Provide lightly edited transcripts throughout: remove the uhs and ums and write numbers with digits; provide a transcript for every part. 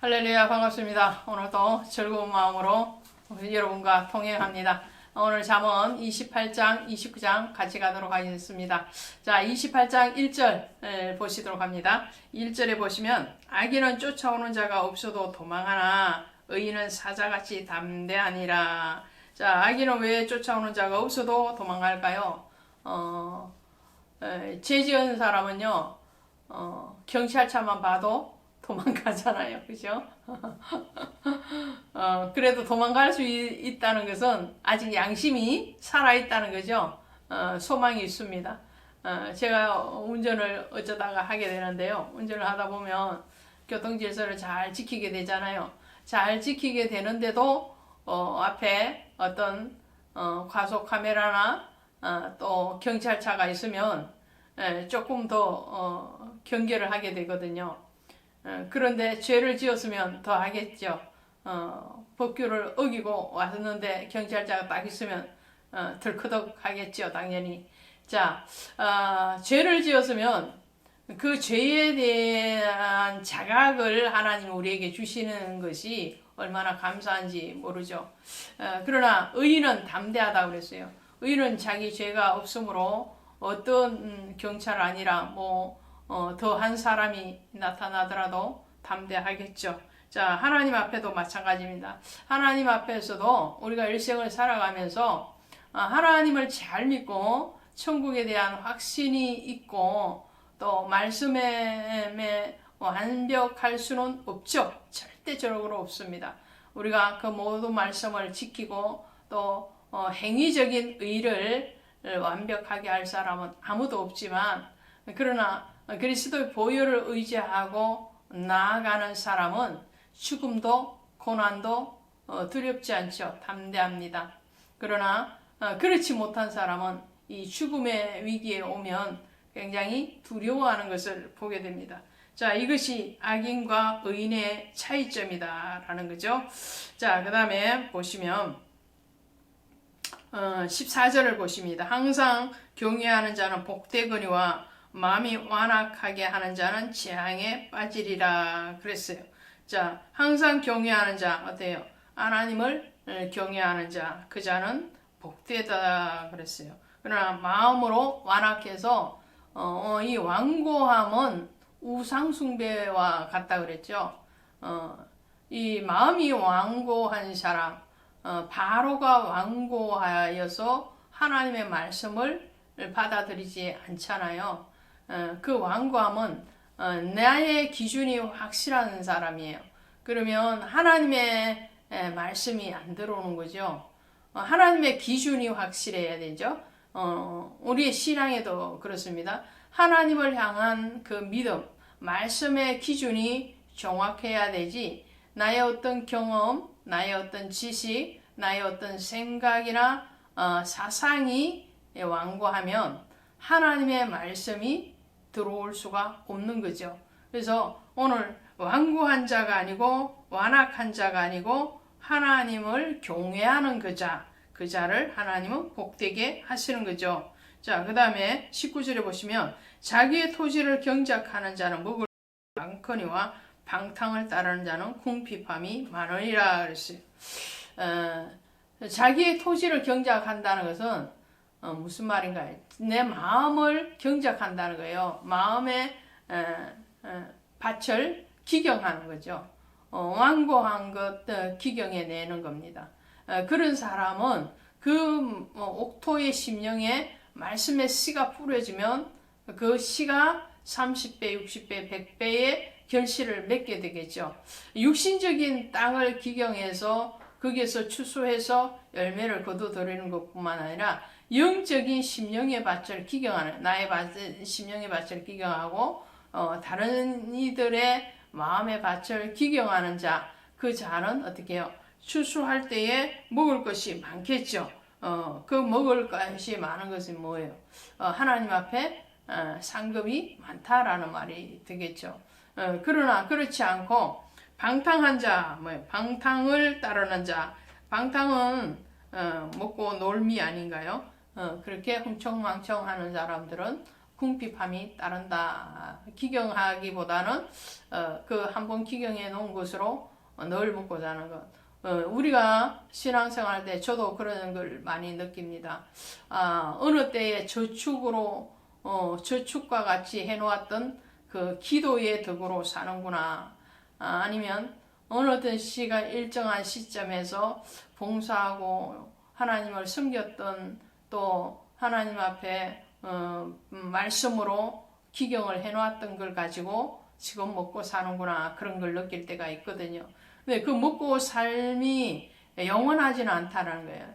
할렐루야, 반갑습니다. 오늘도 즐거운 마음으로 여러분과 통행합니다. 오늘 잠언 28장, 29장 같이 가도록 하겠습니다. 자, 28장 1절 보시도록 합니다. 1절에 보시면 악인은 쫓아오는 자가 없어도 도망하나 의인은 사자같이 담대하니라. 자, 악인은 왜 쫓아오는 자가 없어도 도망갈까요? 죄 지은 사람은요, 경찰차만 봐도 도망가잖아요. 그죠? 그래도 도망갈 수 있다는 것은 아직 양심이 살아있다는 거죠. 소망이 있습니다. 제가 운전을 어쩌다가 하게 되는데요. 운전을 하다 보면 교통질서를 잘 지키게 되잖아요. 잘 지키게 되는데도 앞에 어떤 과속 카메라나 또 경찰차가 있으면 조금 더 경계를 하게 되거든요. 그런데 죄를 지었으면 더 하겠죠. 법규를 어기고 왔는데 경찰차가 딱 있으면 덜커덕 하겠죠, 당연히. 자, 죄를 지었으면 그 죄에 대한 자각을 하나님 우리에게 주시는 것이 얼마나 감사한지 모르죠. 그러나 의인은 담대하다고 그랬어요. 의인은 자기 죄가 없으므로 어떤 경찰 아니라 더한 사람이 나타나더라도 담대하겠죠. 자, 하나님 앞에도 마찬가지입니다. 하나님 앞에서도 우리가 일생을 살아가면서 하나님을 잘 믿고 천국에 대한 확신이 있고 또 말씀에 완벽할 수는 없죠. 절대적으로 없습니다. 우리가 그 모든 말씀을 지키고 또 행위적인 의를 완벽하게 할 사람은 아무도 없지만 그러나 그리스도의 보혈을 의지하고 나아가는 사람은 죽음도 고난도 두렵지 않죠. 담대합니다. 그러나 그렇지 못한 사람은 이 죽음의 위기에 오면 굉장히 두려워하는 것을 보게 됩니다. 자, 이것이 악인과 의인의 차이점이다라는 거죠. 자, 그 다음에 보시면 14절을 보십니다. 항상 경외하는 자는 복되거니와 마음이 완악하게 하는 자는 재앙에 빠지리라 그랬어요. 자, 항상 경외하는 자 어때요? 하나님을 경외하는 자, 그 자는 복되다 그랬어요. 그러나 마음으로 완악해서 이 완고함은 우상숭배와 같다 그랬죠. 이 마음이 완고한 사람, 바로가 완고하여서 하나님의 말씀을 받아들이지 않잖아요. 그 완고함은 나의 기준이 확실한 사람이에요. 그러면 하나님의 말씀이 안 들어오는 거죠. 하나님의 기준이 확실해야 되죠. 우리의 신앙에도 그렇습니다. 하나님을 향한 그 믿음, 말씀의 기준이 정확해야 되지 나의 어떤 경험, 나의 어떤 지식, 나의 어떤 생각이나 사상이 완고하면 하나님의 말씀이 들어올 수가 없는 거죠. 그래서 오늘 완고한 자가 아니고 완악한 자가 아니고 하나님을 경외하는 그 자를 하나님은 복되게 하시는 거죠. 자, 그 다음에 19절에 보시면 자기의 토지를 경작하는 자는 먹을 많거니와 방탕을 따르는 자는 궁핍함이 많으리라 그랬어요. 자기의 토지를 경작한다는 것은 무슨 말인가요? 내 마음을 경작한다는 거예요. 마음의 밭을 기경하는 거죠. 완고한 것 기경해 내는 겁니다. 그런 사람은 그 옥토의 심령에 말씀의 씨가 뿌려지면 그 씨가 30배, 60배, 100배의 결실을 맺게 되겠죠. 육신적인 땅을 기경해서 거기에서 추수해서 열매를 거둬들이는 것뿐만 아니라 영적인 심령의 밭을 기경하는 나의 심령의 밭을 기경하고 다른 이들의 마음의 밭을 기경하는 자, 그 자는 어떻게 해요? 추수할 때에 먹을 것이 많겠죠. 그 먹을 것이 많은 것은 뭐예요? 하나님 앞에 상급이 많다라는 말이 되겠죠. 그러나 그렇지 않고 방탕한 자, 방탕을 따르는 자, 방탕은 먹고 놀미 아닌가요? 그렇게 흥청망청 하는 사람들은 궁핍함이 따른다. 기경하기보다는 그 한번 기경해 놓은 것으로 늘 먹고 자는 것. 우리가 신앙생활 때 저도 그런 걸 많이 느낍니다. 어느 때에 저축과 같이 해놓았던 그 기도의 덕으로 사는구나. 아니면 어느 시간 일정한 시점에서 봉사하고 하나님을 섬겼던 또 하나님 앞에 말씀으로 기경을 해놓았던 걸 가지고 지금 먹고 사는구나 그런 걸 느낄 때가 있거든요. 근데 그 먹고 삶이 영원하지는 않다는 거예요.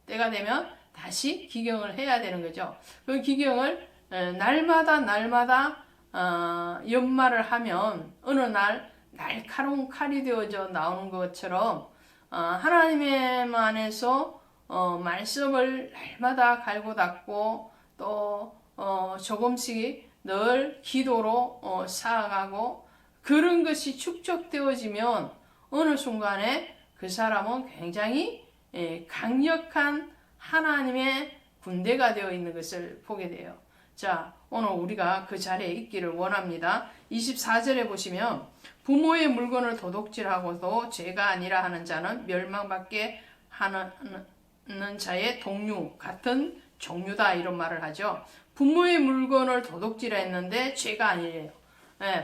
때가 되면 다시 기경을 해야 되는 거죠. 그 기경을 날마다 연말을 하면 어느 날 날카로운 칼이 되어져 나오는 것처럼 하나님의 안에서 말씀을 날마다 갈고 닦고 또 조금씩 늘 기도로 쌓아가고 그런 것이 축적되어지면 어느 순간에 그 사람은 굉장히 강력한 하나님의 군대가 되어 있는 것을 보게 돼요. 자, 오늘 우리가 그 자리에 있기를 원합니다. 24절에 보시면 부모의 물건을 도둑질하고도 죄가 아니라 하는 자는 멸망받게 하는 자의 동류 같은 종류다 이런 말을 하죠. 부모의 물건을 도둑질했는데 죄가 아니래요.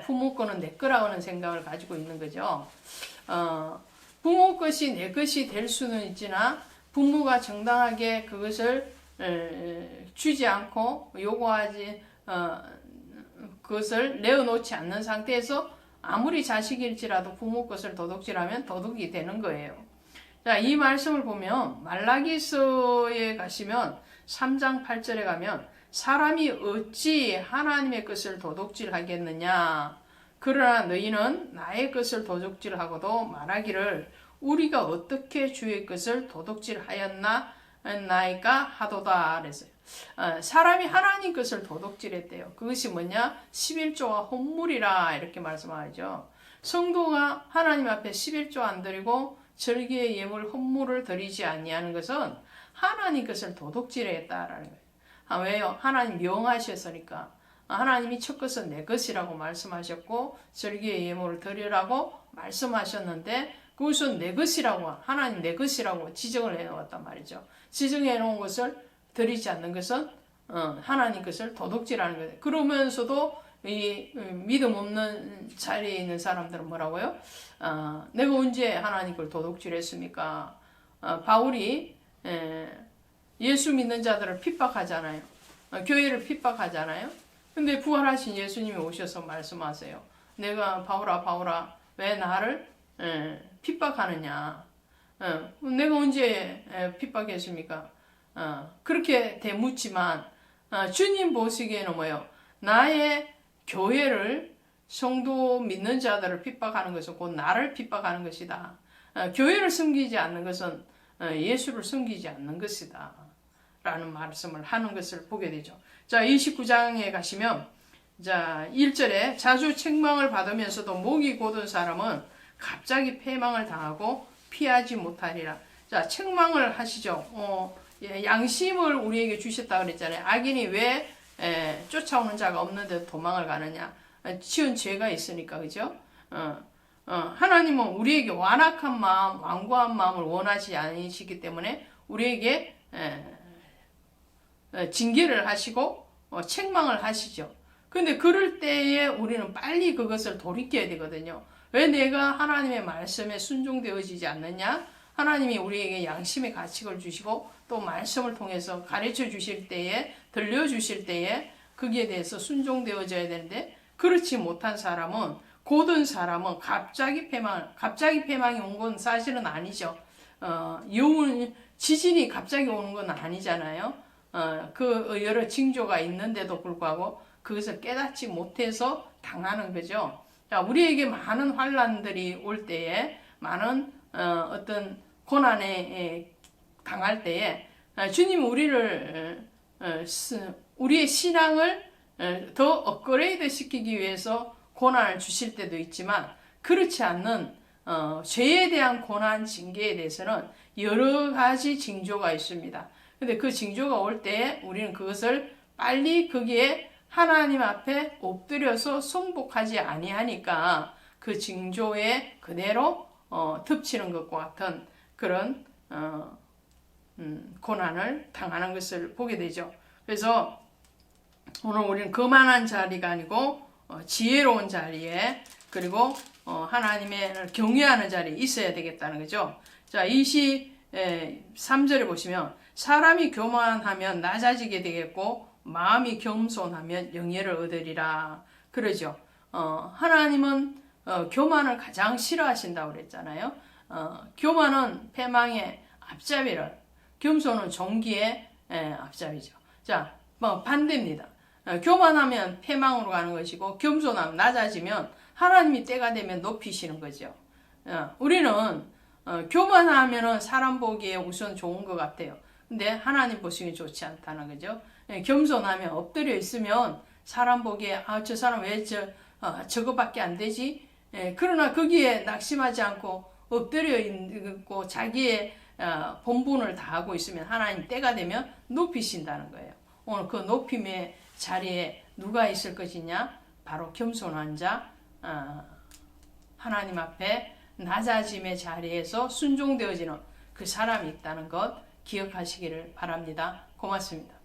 부모 거는 내 거라는 생각을 가지고 있는 거죠. 부모 것이 내 것이 될 수는 있지나 부모가 정당하게 그것을 주지 않고 요구하지 그것을 내어놓지 않는 상태에서 아무리 자식일지라도 부모 것을 도둑질하면 도둑이 되는 거예요. 자, 이 말씀을 보면 말라기서에 가시면 3장 8절에 가면 사람이 어찌 하나님의 것을 도둑질하겠느냐. 그러나 너희는 나의 것을 도둑질하고도 말하기를 우리가 어떻게 주의 것을 도둑질하였나이까 하도다 그랬어요. 사람이 하나님 것을 도둑질했대요. 그것이 뭐냐? 11조와 혼물이라 이렇게 말씀하죠. 성도가 하나님 앞에 11조 안 드리고 절기의 예물 혼물을 드리지 아니하는 것은 하나님 것을 도둑질했다라는 거예요. 왜요? 하나님 명하셨으니까. 하나님이 첫 것은 내 것이라고 말씀하셨고 절기의 예물을 드리라고 말씀하셨는데 그것은 내 것이라고 하나님 내 것이라고 지정을 해놓았단 말이죠. 지정해 놓은 것을 드리지 않는 것은 하나님 것을 도둑질하는 거예요. 그러면서도 이 믿음 없는 자리에 있는 사람들은 뭐라고요? 내가 언제 하나님 걸 도둑질했습니까? 바울이 예수 믿는 자들을 핍박하잖아요. 교회를 핍박하잖아요. 근데 부활하신 예수님이 오셔서 말씀하세요. 내가 바울아 왜 나를 핍박하느냐? 내가 언제 핍박했습니까? 그렇게 대묻지만 주님 보시기에는 뭐예요? 나의 교회를 성도 믿는 자들을 핍박하는 것은 곧 나를 핍박하는 것이다. 교회를 섬기지 않는 것은 예수를 섬기지 않는 것이다. 라는 말씀을 하는 것을 보게 되죠. 자, 29장에 가시면 자 1절에 자주 책망을 받으면서도 목이 곧은 사람은 갑자기 패망을 당하고 피하지 못하리라. 자, 책망을 하시죠. 양심을 우리에게 주셨다 그랬잖아요. 악인이 왜 쫓아오는 자가 없는데 도망을 가느냐? 지은 죄가 있으니까, 그죠? 하나님은 우리에게 완악한 마음, 완고한 마음을 원하지 않으시기 때문에 우리에게 징계를 하시고 책망을 하시죠. 근데 그럴 때에 우리는 빨리 그것을 돌이켜야 되거든요. 왜 내가 하나님의 말씀에 순종되어지지 않느냐? 하나님이 우리에게 양심의 가책을 주시고 또 말씀을 통해서 가르쳐 주실 때에 들려주실 때에 거기에 대해서 순종되어져야 되는데 그렇지 못한 사람은 곧은 사람은 갑자기 패망이 온 건 사실은 아니죠. 지진이 갑자기 오는 건 아니잖아요. 그 여러 징조가 있는데도 불구하고 그것을 깨닫지 못해서 당하는 거죠. 자, 우리에게 많은 환난들이 올 때에 많은 어떤 고난에 당할 때에 주님 우리의 신앙을 더 업그레이드 시키기 위해서 고난을 주실 때도 있지만 그렇지 않는 죄에 대한 고난 징계에 대해서는 여러 가지 징조가 있습니다. 근데 그 징조가 올 때에 우리는 그것을 빨리 거기에 하나님 앞에 엎드려서 송복하지 아니하니까 그 징조에 그대로 덮치는 것과 같은 그런 고난을 당하는 것을 보게 되죠. 그래서 오늘 우리는 거만한 자리가 아니고 지혜로운 자리에, 그리고 하나님의 경외하는 자리에 있어야 되겠다는 거죠. 자, 23절에 보시면 사람이 교만하면 낮아지게 되겠고 마음이 겸손하면 영예를 얻으리라 그러죠. 하나님은 교만을 가장 싫어하신다고 그랬잖아요. 교만은 패망의 앞잡이를, 겸손은 존귀의 앞잡이죠. 자, 반대입니다. 교만하면 패망으로 가는 것이고 겸손하면 낮아지면 하나님이 때가 되면 높이시는 거죠. 우리는 교만하면은 사람 보기에 우선 좋은 것 같아요. 근데 하나님 보시기에 좋지 않다는 거죠. 겸손하면 엎드려 있으면 사람 보기에 저 사람 왜 저거밖에 안 되지? 그러나 거기에 낙심하지 않고 엎드려 있고 자기의 본분을 다하고 있으면 하나님 때가 되면 높이신다는 거예요. 오늘 그 높임의 자리에 누가 있을 것이냐? 바로 겸손한 자, 하나님 앞에 낮아짐의 자리에서 순종되어지는 그 사람이 있다는 것 기억하시기를 바랍니다. 고맙습니다.